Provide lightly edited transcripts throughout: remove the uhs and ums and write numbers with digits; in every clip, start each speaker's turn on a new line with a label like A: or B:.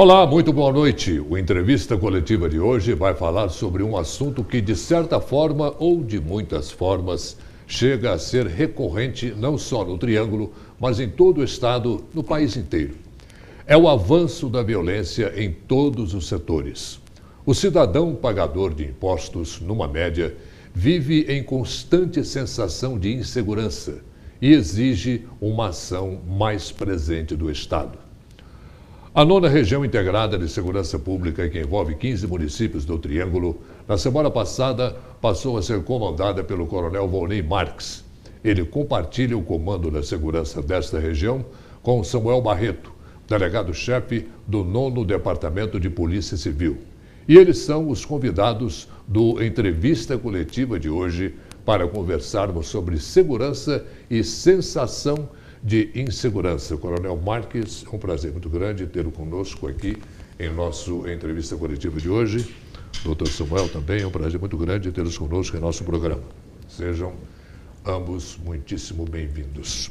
A: Olá, muito boa noite. O Entrevista Coletiva de hoje vai falar sobre um assunto que, de certa forma ou de muitas formas, chega a ser recorrente não só no Triângulo, mas em todo o Estado, no país inteiro. É o avanço da violência em todos os setores. O cidadão pagador de impostos, numa média, vive em constante sensação de insegurança e exige uma ação mais presente do Estado. A 9ª Região Integrada de Segurança Pública, que envolve 15 municípios do Triângulo, na semana passada passou a ser comandada pelo coronel Volney Marques. Ele compartilha o comando da segurança desta região com Samuel Barreto, delegado-chefe do 9º Departamento de Polícia Civil. E eles são os convidados do Entrevista Coletiva de hoje para conversarmos sobre segurança e sensação de insegurança. Coronel Marques, é um prazer muito grande tê-lo conosco aqui em nosso Entrevista Coletiva de hoje. Doutor Samuel também, é um prazer muito grande tê-los conosco em nosso programa. Sejam ambos muitíssimo bem-vindos.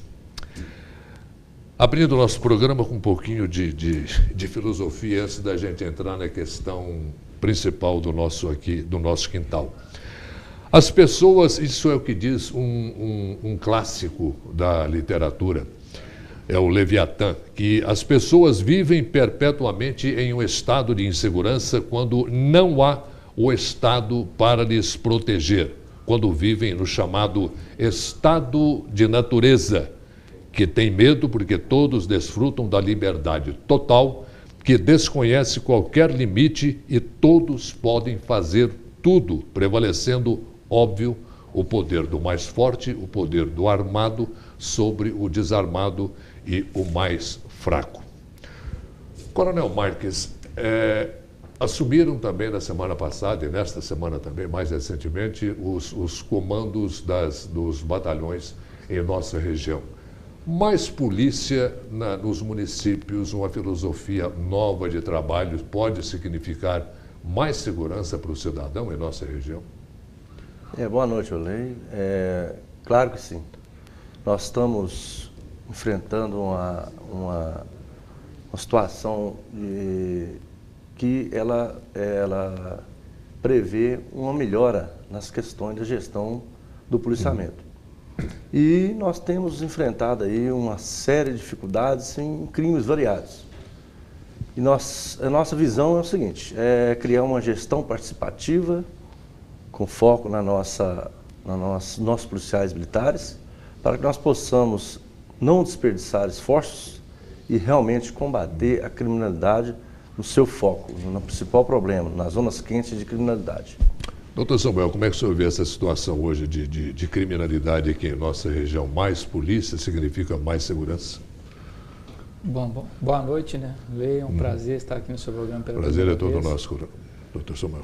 A: Abrindo o nosso programa com um pouquinho de filosofia antes da gente entrar na questão principal do nosso quintal. As pessoas, isso é o que diz um clássico da literatura, é o Leviatã, que as pessoas vivem perpetuamente em um estado de insegurança quando não há o Estado para lhes proteger, quando vivem no chamado estado de natureza, que tem medo porque todos desfrutam da liberdade total, que desconhece qualquer limite e todos podem fazer tudo, prevalecendo, óbvio, o poder do mais forte, o poder do armado sobre o desarmado e o mais fraco. Coronel Marques, assumiram também na semana passada e nesta semana também, mais recentemente, os comandos dos batalhões em nossa região. Mais polícia nos municípios, uma filosofia nova de trabalho pode significar mais segurança para o cidadão em nossa região?
B: Boa noite, Oley. Claro que sim. Nós estamos enfrentando uma situação que ela prevê uma melhora nas questões da gestão do policiamento. E nós temos enfrentado aí uma série de dificuldades em crimes variados. E a nossa visão é o seguinte, criar uma gestão participativa, com foco nossos policiais militares, para que nós possamos não desperdiçar esforços e realmente combater a criminalidade no seu foco, no principal problema, nas zonas quentes de criminalidade.
A: Doutor Samuel, como é que o senhor vê essa situação hoje de criminalidade aqui em nossa região? Mais polícia significa mais segurança?
C: Bom, boa noite, né? Lei, é um prazer estar aqui no seu programa pela primeira vez.
A: Prazer é todo nosso, doutor Samuel.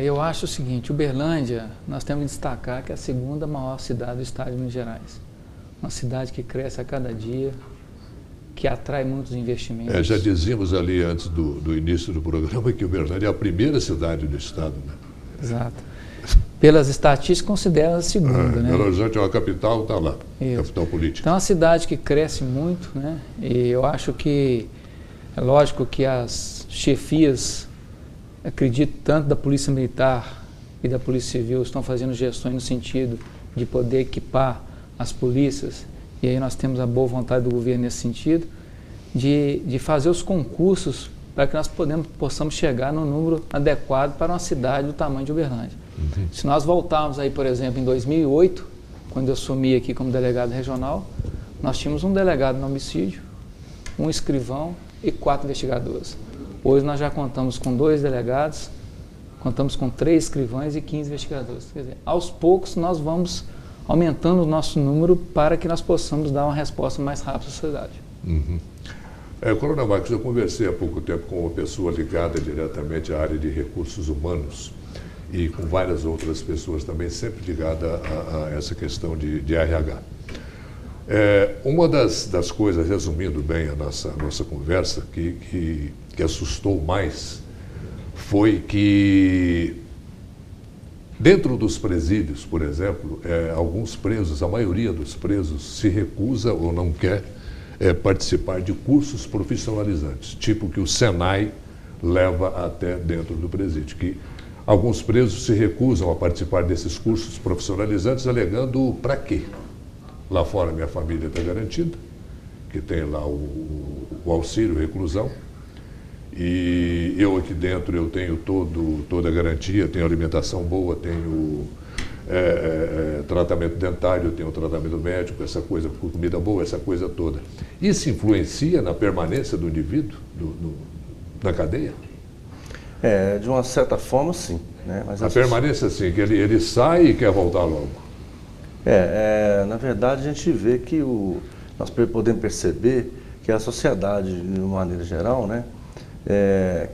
C: Eu acho o seguinte, Uberlândia, nós temos que destacar que é a segunda maior cidade do estado de Minas Gerais. Uma cidade que cresce a cada dia, que atrai muitos investimentos.
A: Já dizíamos ali antes do início do programa que Uberlândia é a primeira cidade do estado, né?
C: Exato. Pelas estatísticas, considera a segunda, né?
A: Belo Horizonte é uma capital, está lá,
C: Isso.
A: Capital política.
C: Então, é uma cidade que cresce muito, né? E eu acho que, é lógico que as chefias, acredito tanto da Polícia Militar e da Polícia Civil, estão fazendo gestões no sentido de poder equipar as polícias, e aí nós temos a boa vontade do governo nesse sentido, de fazer os concursos para que nós possamos chegar no número adequado para uma cidade do tamanho de Uberlândia. Uhum. Se nós voltarmos aí, por exemplo, em 2008, quando eu assumi aqui como delegado regional, nós tínhamos um delegado no homicídio, um escrivão e 4 investigadores. Hoje nós já contamos com 2 delegados, contamos com 3 escrivães e 15 investigadores. Quer dizer, aos poucos nós vamos aumentando o nosso número para que nós possamos dar uma resposta mais rápida à sociedade.
A: Uhum. Coronel Marques, eu conversei há pouco tempo com uma pessoa ligada diretamente à área de recursos humanos e com várias outras pessoas também sempre ligada a essa questão de RH. Uma das coisas, resumindo bem a nossa conversa, que assustou mais foi que dentro dos presídios, por exemplo, alguns presos, a maioria dos presos se recusa ou não quer participar de cursos profissionalizantes, tipo que o Senai leva até dentro do presídio, que alguns presos se recusam a participar desses cursos profissionalizantes, alegando para quê? Lá fora minha família está garantida, que tem lá o auxílio reclusão, e eu aqui dentro eu tenho toda a garantia, tenho alimentação boa, tenho tratamento dentário, tenho tratamento médico, essa coisa, comida boa, essa coisa toda. Isso influencia na permanência do indivíduo na cadeia?
B: De uma certa forma, sim. Né? Mas
A: a permanência, sim, que ele sai e quer voltar logo.
B: Na verdade, a gente vê que nós podemos perceber que a sociedade, de uma maneira geral, né,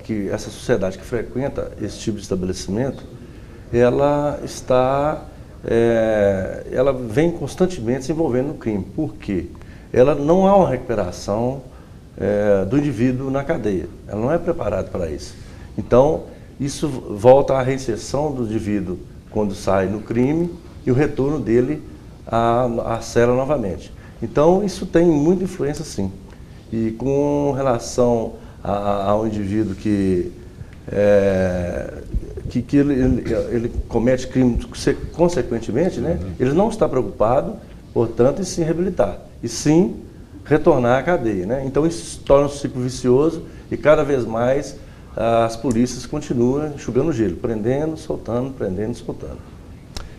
B: que essa sociedade que frequenta esse tipo de estabelecimento, ela vem constantemente se envolvendo no crime. Por quê? Não há uma recuperação do indivíduo na cadeia. Ela não é preparada para isso. Então, isso volta à reinserção do indivíduo quando sai no crime e o retorno dele à cela novamente. Então, isso tem muita influência, sim. E com relação ao indivíduo que ele comete crime consequentemente, né, ele não está preocupado, portanto, em se reabilitar, e sim retornar à cadeia. Né? Então, isso torna um ciclo vicioso e cada vez mais as polícias continuam enxugando gelo, prendendo, soltando, prendendo, soltando.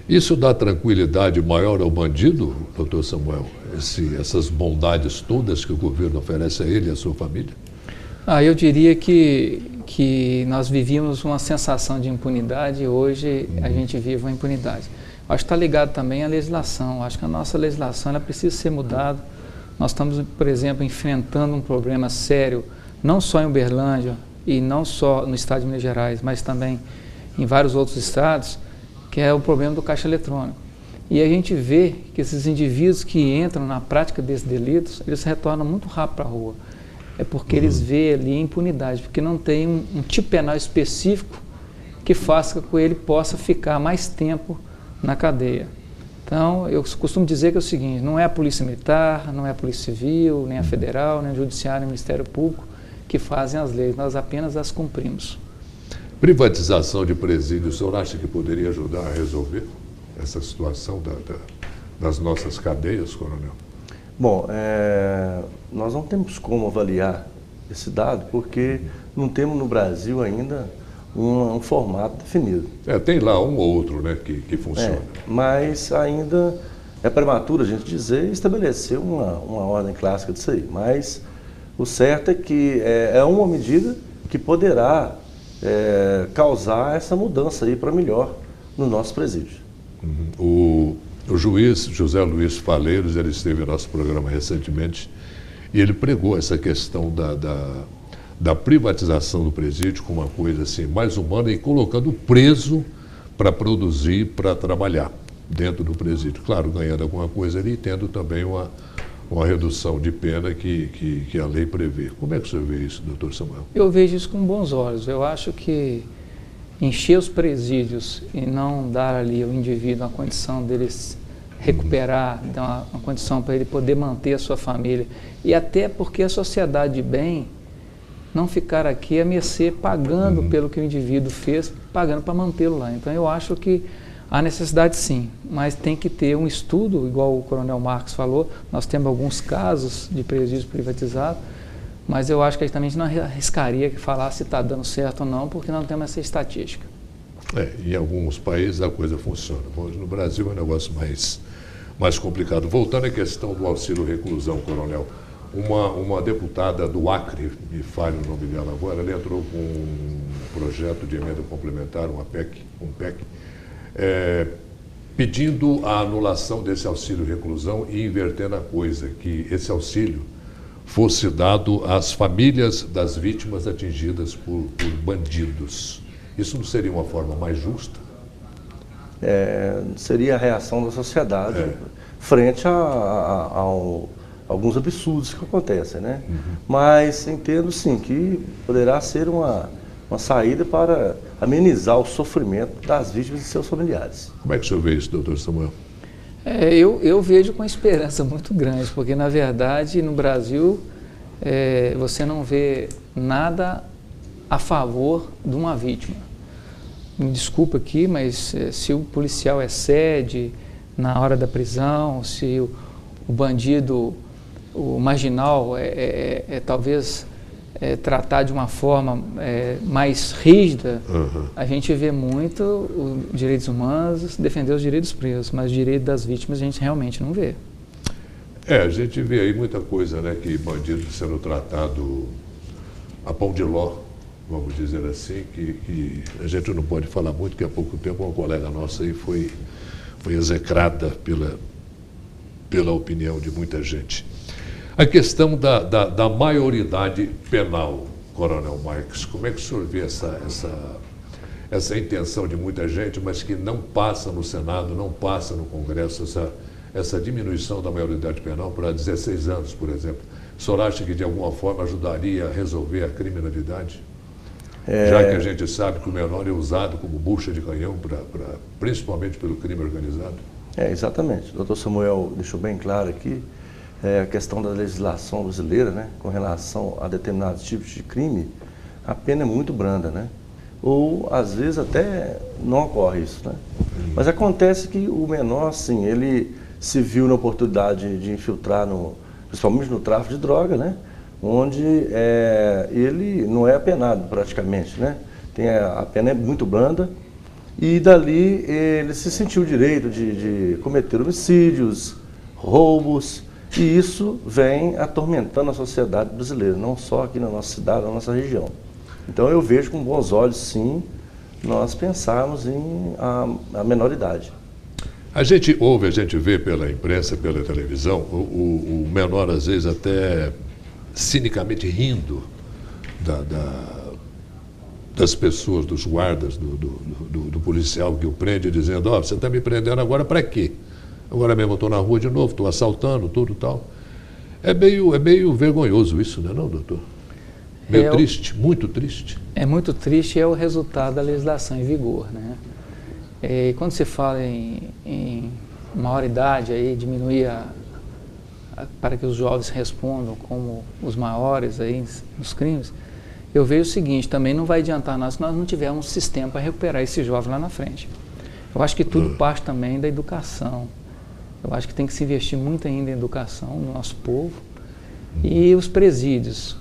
A: Isso dá tranquilidade maior ao bandido, doutor Samuel? Essas bondades todas que o governo oferece a ele e à sua família?
C: Eu diria que nós vivíamos uma sensação de impunidade e hoje a gente vive uma impunidade. Acho que está ligado também à legislação. Acho que a nossa legislação ela precisa ser mudada. Nós estamos, por exemplo, enfrentando um problema sério, não só em Uberlândia e não só no estado de Minas Gerais, mas também em vários outros estados, que é o problema do caixa eletrônico. E a gente vê que esses indivíduos que entram na prática desses delitos, eles retornam muito rápido para a rua. É porque eles veem ali a impunidade, porque não tem um tipo penal específico que faça com que ele possa ficar mais tempo na cadeia. Então, eu costumo dizer que é o seguinte, não é a Polícia Militar, não é a Polícia Civil, nem a Federal, nem o Judiciário, nem o Ministério Público que fazem as leis, nós apenas as cumprimos.
A: Privatização de presídios, o senhor acha que poderia ajudar a resolver essa situação das nossas cadeias, coronel?
B: Bom, nós não temos como avaliar esse dado, porque não temos no Brasil ainda um formato definido.
A: Tem lá um ou outro, né, que funciona.
B: Mas ainda é prematuro a gente dizer e estabelecer uma ordem clássica disso aí. Mas o certo é que é uma medida que poderá causar essa mudança aí para melhor no nosso presídio.
A: O juiz José Luiz Faleiros, ele esteve no nosso programa recentemente e ele pregou essa questão da privatização do presídio como uma coisa assim mais humana e colocando o preso para produzir, para trabalhar dentro do presídio. Claro, ganhando alguma coisa ali e tendo também uma redução de pena que a lei prevê. Como é que o senhor vê isso, doutor Samuel?
C: Eu vejo isso com bons olhos. Eu acho que encher os presídios e não dar ali ao indivíduo a condição dele recuperar, dar uma condição para ele poder manter a sua família, e até porque a sociedade de bem não ficar aqui a mercê pagando pelo que o indivíduo fez, pagando para mantê-lo lá. Então eu acho que há necessidade sim, mas tem que ter um estudo, igual o coronel Marcos falou, nós temos alguns casos de presídios privatizados, mas eu acho que também a gente não arriscaria falar se está dando certo ou não, porque não temos essa estatística.
A: Em alguns países a coisa funciona. Hoje no Brasil é um negócio mais complicado. Voltando à questão do auxílio reclusão, coronel, uma deputada do Acre, me falha o nome dela agora, ela entrou com um projeto de emenda complementar, um PEC, pedindo a anulação desse auxílio reclusão e invertendo a coisa, que esse auxílio fosse dado às famílias das vítimas atingidas por bandidos. Isso não seria uma forma mais justa?
B: Seria a reação da sociedade frente a alguns absurdos que acontecem, né? Mas entendo sim que poderá ser uma saída para amenizar o sofrimento das vítimas e seus familiares.
A: Como é que o senhor vê isso, doutor Samuel?
C: Eu vejo com esperança muito grande, porque na verdade no Brasil você não vê nada a favor de uma vítima. Me desculpa aqui, mas se o policial excede na hora da prisão, se o bandido, o marginal talvez tratar de uma forma mais rígida, a gente vê muito os direitos humanos defender os direitos presos, mas o direito das vítimas a gente realmente não vê.
A: A gente vê aí muita coisa, né, que bandido sendo tratado a pão de ló, vamos dizer assim, que a gente não pode falar muito, que há pouco tempo uma colega nossa aí foi execrada pela opinião de muita gente. A questão da maioridade penal, Coronel Marques, como é que o senhor vê essa intenção de muita gente, mas que não passa no Senado, não passa no Congresso, essa diminuição da maioridade penal para 16 anos, por exemplo? O senhor acha que de alguma forma ajudaria a resolver a criminalidade? Já que a gente sabe que o menor é usado como bucha de canhão, principalmente pelo crime organizado?
B: Exatamente. O doutor Samuel deixou bem claro aqui a questão da legislação brasileira, né, com relação a determinados tipos de crime, a pena é muito branda, né? Ou, às vezes, até não ocorre isso, né? Mas acontece que o menor, sim, ele se viu na oportunidade de infiltrar, principalmente no tráfico de droga, né? Onde ele não é apenado praticamente, né? A pena é muito branda e dali ele se sentiu o direito de cometer homicídios, roubos, e isso vem atormentando a sociedade brasileira, não só aqui na nossa cidade, na nossa região. Então eu vejo com bons olhos, sim, nós pensarmos em a menoridade.
A: A gente ouve, a gente vê pela imprensa, pela televisão, o menor às vezes até cinicamente rindo das pessoas, dos guardas, do policial que o prende, dizendo: você está me prendendo agora para quê? Agora mesmo eu estou na rua de novo, estou assaltando, tudo tal. É meio vergonhoso isso, não é não, doutor? Meio triste, muito triste. É muito triste,
C: é o resultado da legislação em vigor, né? E quando se fala em maioridade, aí, diminuir para que os jovens respondam como os maiores aí nos crimes, eu vejo o seguinte: também não vai adiantar nada se nós não tivermos um sistema para recuperar esse jovem lá na frente. Eu acho que tudo parte também da educação. Eu acho que tem que se investir muito ainda em educação no nosso povo. E os presídios.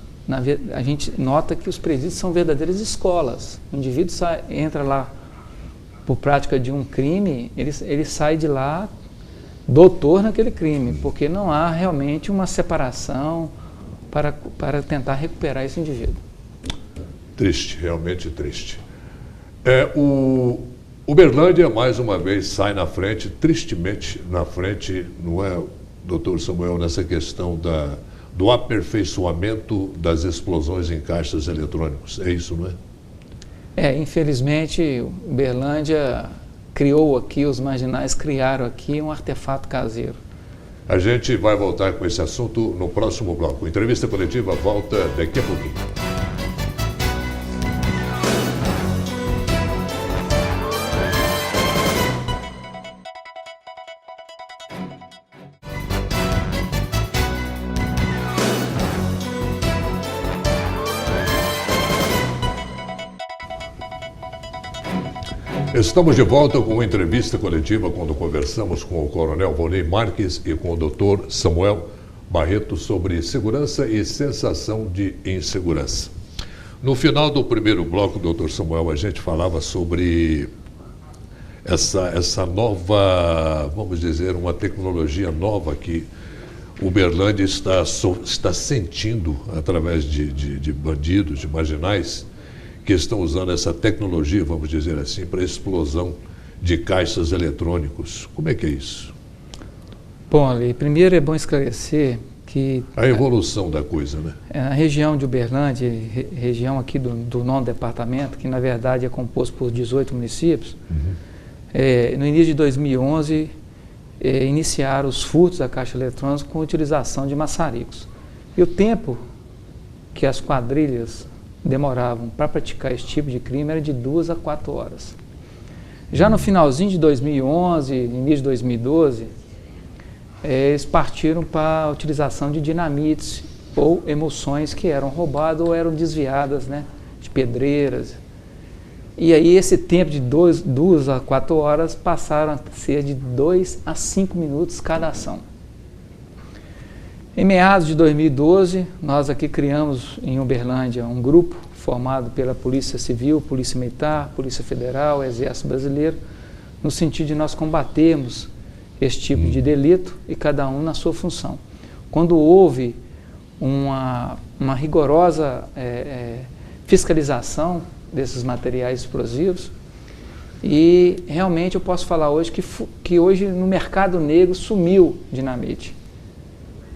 C: A gente nota que os presídios são verdadeiras escolas. O indivíduo entra lá por prática de um crime, ele sai de lá doutor naquele crime, porque não há realmente uma separação para tentar recuperar esse indivíduo.
A: Triste, realmente triste. Uberlândia, mais uma vez, sai na frente, tristemente na frente, não é, doutor Samuel, nessa questão do aperfeiçoamento das explosões em caixas eletrônicos. É isso, não é?
C: Infelizmente, Uberlândia criou aqui, os marginais criaram aqui um artefato caseiro.
A: A gente vai voltar com esse assunto no próximo bloco. Entrevista coletiva volta daqui a pouquinho. Estamos de volta com uma entrevista coletiva quando conversamos com o Coronel Volney Marques e com o Dr. Samuel Barreto sobre segurança e sensação de insegurança. No final do primeiro bloco, Dr. Samuel, a gente falava sobre essa nova, vamos dizer, uma tecnologia nova que Uberlândia está sentindo através de bandidos, de marginais, que estão usando essa tecnologia, vamos dizer assim, para a explosão de caixas eletrônicos. Como é que é isso?
C: Bom, Ali, primeiro é bom esclarecer que...
A: A evolução da coisa, né?
C: A região de Uberlândia, região aqui do 9º departamento, que na verdade é composto por 18 municípios, no início de 2011, iniciaram os furtos da caixa eletrônica com utilização de maçaricos. E o tempo que as quadrilhas demoravam para praticar esse tipo de crime era de 2 a 4 horas. Já no finalzinho de 2011, início de 2012, eles partiram para a utilização de dinamites ou emulsões que eram roubadas ou eram desviadas, né, de pedreiras. E aí esse tempo de 2 a 4 horas passaram a ser de 2 a 5 minutos cada ação. Em meados de 2012, nós aqui criamos em Uberlândia um grupo formado pela Polícia Civil, Polícia Militar, Polícia Federal, Exército Brasileiro, no sentido de nós combatermos esse tipo de delito e cada um na sua função. Quando houve uma rigorosa fiscalização desses materiais explosivos, e realmente eu posso falar hoje que hoje no mercado negro sumiu dinamite.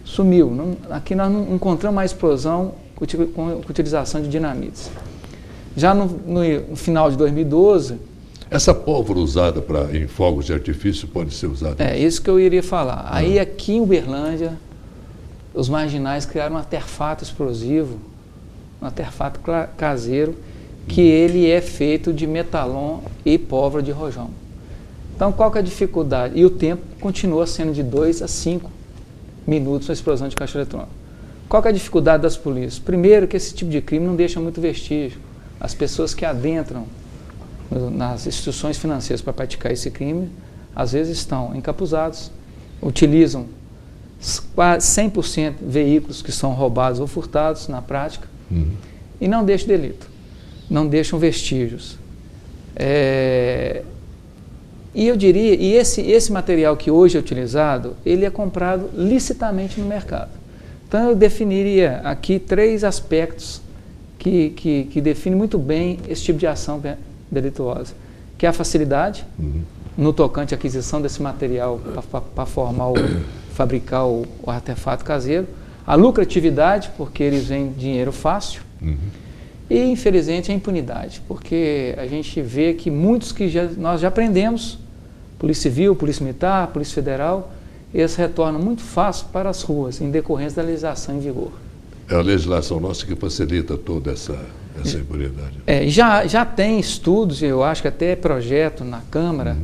C: Sumiu. Aqui nós não encontramos mais explosão com utilização de dinamites. Já no final de 2012...
A: Essa pólvora usada em fogos de artifício pode ser usada?
C: É isso que eu iria falar. Aí aqui em Uberlândia, os marginais criaram um artefato explosivo, um artefato caseiro, que ele é feito de metalon e pólvora de rojão. Então qual que é a dificuldade? E o tempo continua sendo de 2 a 5 minutos na explosão de caixa eletrônica. Qual que é a dificuldade das polícias? Primeiro que esse tipo de crime não deixa muito vestígio. As pessoas que adentram nas instituições financeiras para praticar esse crime, às vezes estão encapuzados, utilizam quase 100% veículos que são roubados ou furtados na prática, e não deixam delito, não deixam vestígios. E eu diria, e esse material que hoje é utilizado, ele é comprado licitamente no mercado. Então eu definiria aqui 3 aspectos que definem muito bem esse tipo de ação delituosa, que é a facilidade no tocante à aquisição desse material para fabricar o artefato caseiro, a lucratividade, porque eles vêm dinheiro fácil, e infelizmente a impunidade, porque a gente vê que muitos que nós já prendemos, Polícia Civil, Polícia Militar, Polícia Federal, eles retornam muito fácil para as ruas, em decorrência da legislação em vigor.
A: É a legislação nossa que facilita toda essa impunidade.
C: Já tem estudos, eu acho que até projeto na Câmara,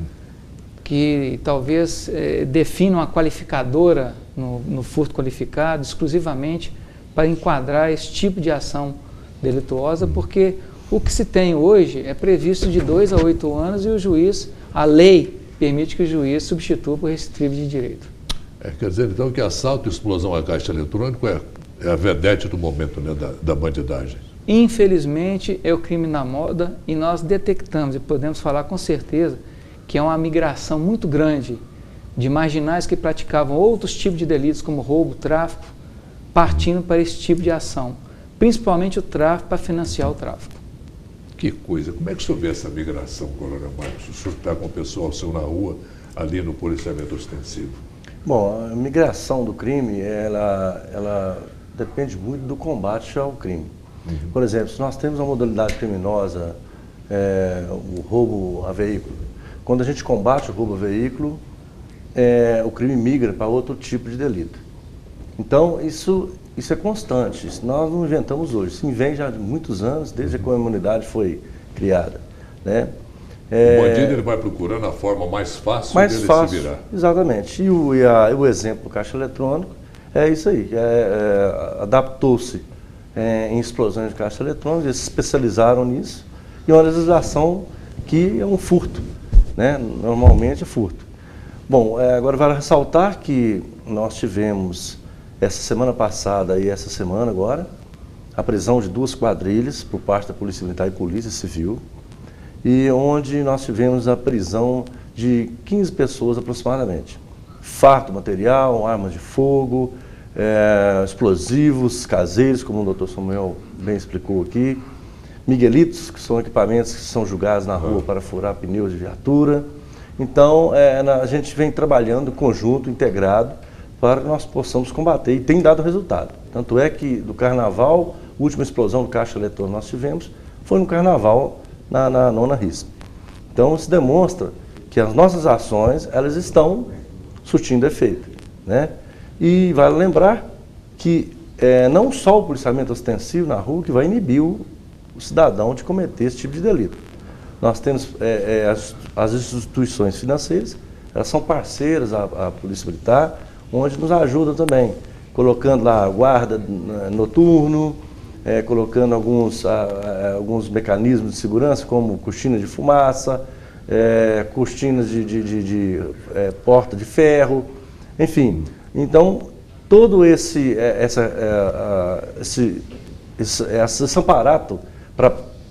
C: que talvez definam a qualificadora no furto qualificado exclusivamente para enquadrar esse tipo de ação delituosa, porque o que se tem hoje é previsto de 2 a 8 anos e a lei permite que o juiz substitua por restritivo de direito.
A: Quer dizer, então, que assalto e explosão a caixa eletrônico é a vedete do momento, né, da bandidagem.
C: Infelizmente, é o crime na moda e nós detectamos e podemos falar com certeza que é uma migração muito grande de marginais que praticavam outros tipos de delitos como roubo, tráfico, partindo para esse tipo de ação, principalmente o tráfico para financiar o tráfico.
A: Que coisa! Como é que o senhor vê essa migração, Coronel Marcos? O senhor está com o pessoal seu na rua, ali no policiamento ostensivo.
B: Bom, a migração do crime, ela depende muito do combate ao crime. Por exemplo, se nós temos uma modalidade criminosa, o roubo a veículo, quando a gente combate o roubo a veículo, o crime migra para outro tipo de delito. Então, isso é constante, isso nós não inventamos hoje, isso vem já de muitos anos, desde que a comunidade foi criada, né?
A: O bandido ele vai procurando a forma mais fácil dele se virar.
B: Exatamente. E o exemplo do caixa eletrônico é isso aí, adaptou-se em explosões de caixa eletrônica, eles se especializaram nisso, e uma legislação que é um furto, né? Normalmente é furto. Bom, agora vale ressaltar que nós tivemos essa semana passada e essa semana agora a prisão de 2 quadrilhas por parte da Polícia Militar e Polícia Civil, e onde nós tivemos a prisão de 15 pessoas aproximadamente. Fardo material, armas de fogo, explosivos caseiros, como o Dr. Samuel bem explicou aqui, miguelitos, que são equipamentos que são jogados na rua para furar pneus de viatura. Então, a gente vem trabalhando conjunto, integrado, para que nós possamos combater, e tem dado resultado. Tanto é que do carnaval, a última explosão do caixa eletrônico que nós tivemos foi no carnaval, na 9ª RISP. Então, isso demonstra que as nossas ações, elas estão surtindo efeito, né? E vale lembrar que não só o policiamento ostensivo na rua que vai inibir o cidadão de cometer esse tipo de delito. Nós temos as instituições financeiras, elas são parceiras à Polícia Militar, onde nos ajudam também, colocando lá guarda noturno, colocando alguns mecanismos de segurança, como cortinas de fumaça, cortinas de porta de ferro, enfim. Então, todo esse aparato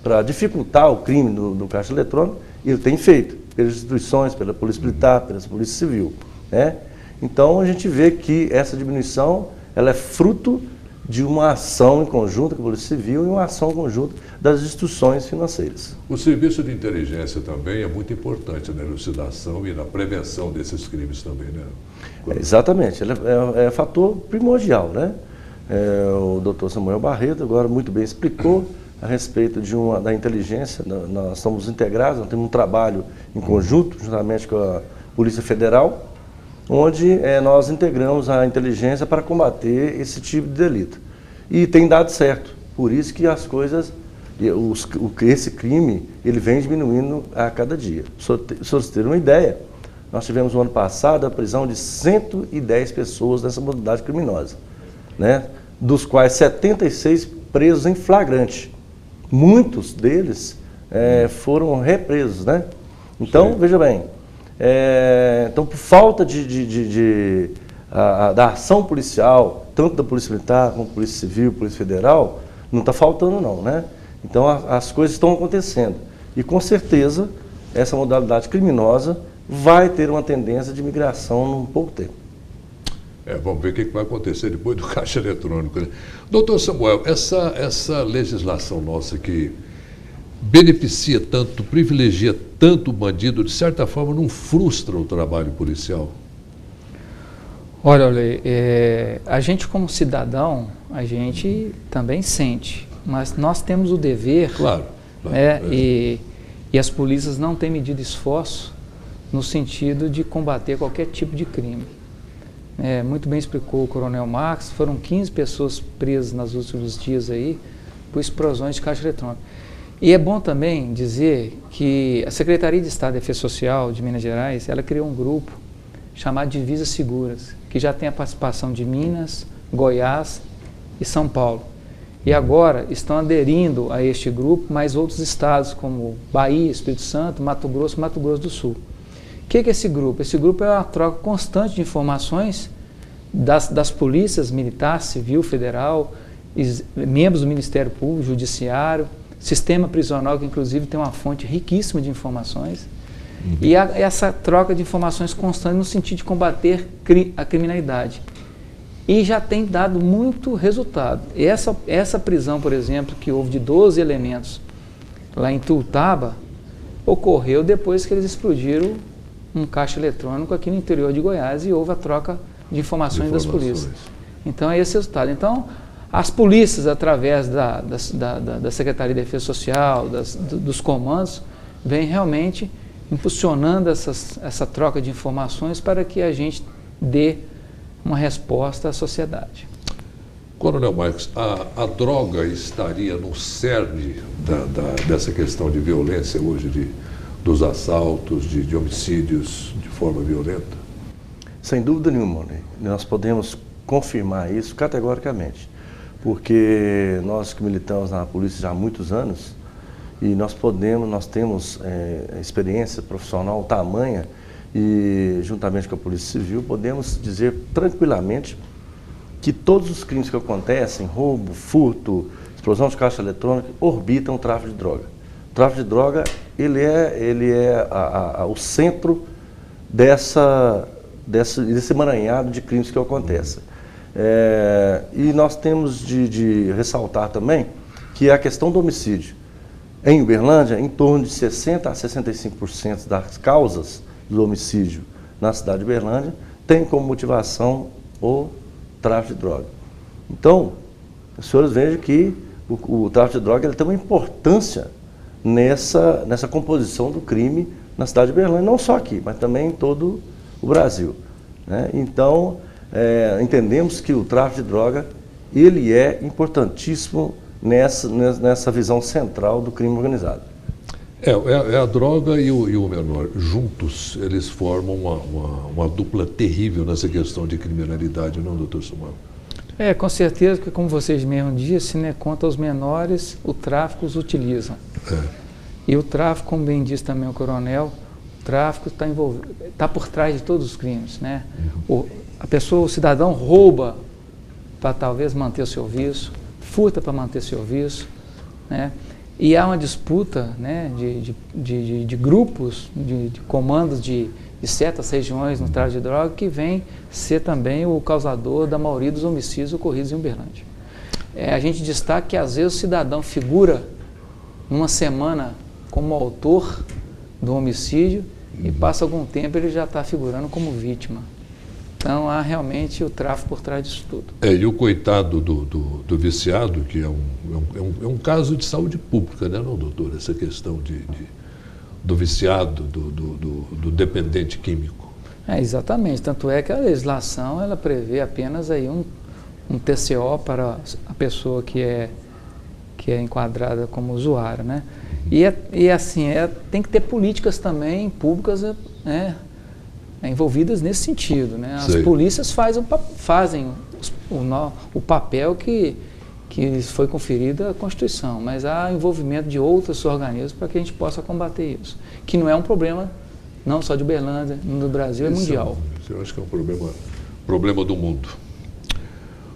B: para dificultar o crime do caixa eletrônico, ele tem feito pelas instituições, pela Polícia Militar, pela Polícia Civil, né? Então, a gente vê que essa diminuição ela é fruto de uma ação em conjunto com a Polícia Civil e uma ação conjunta das instituições financeiras.
A: O serviço de inteligência também é muito importante na elucidação e na prevenção desses crimes também, né?
B: Exatamente, ele é fator primordial, né? O doutor Samuel Barreto agora muito bem explicou a respeito da inteligência. Nós estamos integrados, nós temos um trabalho em conjunto, juntamente com a Polícia Federal, onde nós integramos a inteligência para combater esse tipo de delito. E tem dado certo, por isso que as coisas, esse crime, ele vem diminuindo a cada dia. Só para vocês terem uma ideia, nós tivemos no ano passado a prisão de 110 pessoas nessa modalidade criminosa, né? Dos quais 76 presos em flagrante. Muitos deles foram represos, né? Então, sim, veja bem, então por falta da ação policial, tanto da Polícia Militar como da Polícia Civil, Polícia Federal, não está faltando não, né? Então as coisas estão acontecendo. E com certeza essa modalidade criminosa vai ter uma tendência de migração num pouco tempo.
A: Vamos ver o que vai acontecer depois do caixa eletrônico, né? Doutor Samuel, essa legislação nossa que beneficia tanto, privilegia tanto o bandido, de certa forma não frustra o trabalho policial?
C: Olha, a gente como cidadão, a gente também sente, mas nós temos o dever,
A: claro,
C: e as polícias não têm medido esforço no sentido de combater qualquer tipo de crime. Muito bem explicou o Coronel Marcos, foram 15 pessoas presas nos últimos dias aí por explosões de caixa eletrônico. E é bom também dizer que a Secretaria de Estado de Defesa Social de Minas Gerais, ela criou um grupo chamado Divisas Seguras, que já tem a participação de Minas, Goiás e São Paulo. E agora estão aderindo a este grupo mais outros estados como Bahia, Espírito Santo, Mato Grosso e Mato Grosso do Sul. O que é esse grupo? Esse grupo é uma troca constante de informações das polícias militar, civil, federal, membros do Ministério Público, Judiciário, sistema prisional, que inclusive tem uma fonte riquíssima de informações, e essa troca de informações constante no sentido de combater a criminalidade. E já tem dado muito resultado. Essa prisão, por exemplo, que houve de 12 elementos lá em Tuiutaba, ocorreu depois que eles explodiram um caixa eletrônico aqui no interior de Goiás e houve a troca de informações das polícias. Então é esse o resultado. Então, as polícias, através da Secretaria de Defesa Social, dos comandos, vêm realmente impulsionando essa troca de informações para que a gente dê uma resposta à sociedade.
A: Coronel Marcos, a droga estaria no cerne dessa questão de violência hoje, dos assaltos, de homicídios de forma violenta?
B: Sem dúvida nenhuma, né? Nós podemos confirmar isso categoricamente, porque nós que militamos na polícia já há muitos anos, e nós temos experiência profissional tamanha, e juntamente com a Polícia Civil, podemos dizer tranquilamente que todos os crimes que acontecem, roubo, furto, explosão de caixa eletrônica, orbitam o tráfico de droga. O tráfico de droga, ele é o centro desse emaranhado de crimes que acontecem. E nós temos de ressaltar também que a questão do homicídio. Em Uberlândia, em torno de 60% a 65% das causas do homicídio na cidade de Uberlândia tem como motivação o tráfico de droga. Então, os senhores vejam que o tráfico de droga ele tem uma importância nessa composição do crime na cidade de Uberlândia, não só aqui, mas também em todo o Brasil, né? Então, entendemos que o tráfico de droga ele é importantíssimo nessa visão central do crime organizado.
A: É a droga e o menor. Juntos, eles formam uma dupla terrível nessa questão de criminalidade, não, doutor Samuel?
C: Com certeza que, como vocês mesmos dizem, né, quanto aos menores, o tráfico os utilizam. E o tráfico, como bem disse também o coronel, o tráfico está por trás de todos os crimes, né? O cidadão rouba para talvez manter o seu vício, furta para manter seu vício, né? E há uma disputa, né, de grupos, de comandos de certas regiões no tráfico de droga que vem ser também o causador da maioria dos homicídios ocorridos em Uberlândia. A gente destaca que às vezes o cidadão figura numa semana como autor do homicídio e passa algum tempo ele já está figurando como vítima. Então há realmente o tráfico por trás disso tudo.
A: E o coitado do viciado, que é um caso de saúde pública, né, não, doutor? Essa questão do viciado, do dependente químico.
C: Exatamente. Tanto é que a legislação ela prevê apenas aí um TCO para a pessoa que é enquadrada como usuário, né? E assim, tem que ter políticas também públicas, né, envolvidas nesse sentido, né? As polícias fazem o papel que foi conferido à Constituição, mas há envolvimento de outros organismos para que a gente possa combater isso, que não é um problema não só de Uberlândia, no Brasil, é mundial.
A: Eu acho que é um problema do mundo.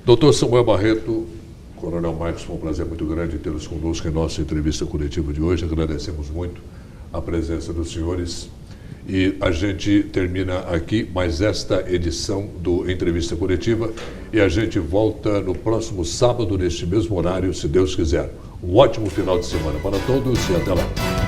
A: Doutor Samuel Barreto, Coronel Marcos, foi um prazer muito grande tê-los conosco em nossa entrevista coletiva de hoje. Agradecemos muito a presença dos senhores. E a gente termina aqui mais esta edição do Entrevista Coletiva e a gente volta no próximo sábado, neste mesmo horário, se Deus quiser. Um ótimo final de semana para todos e até lá.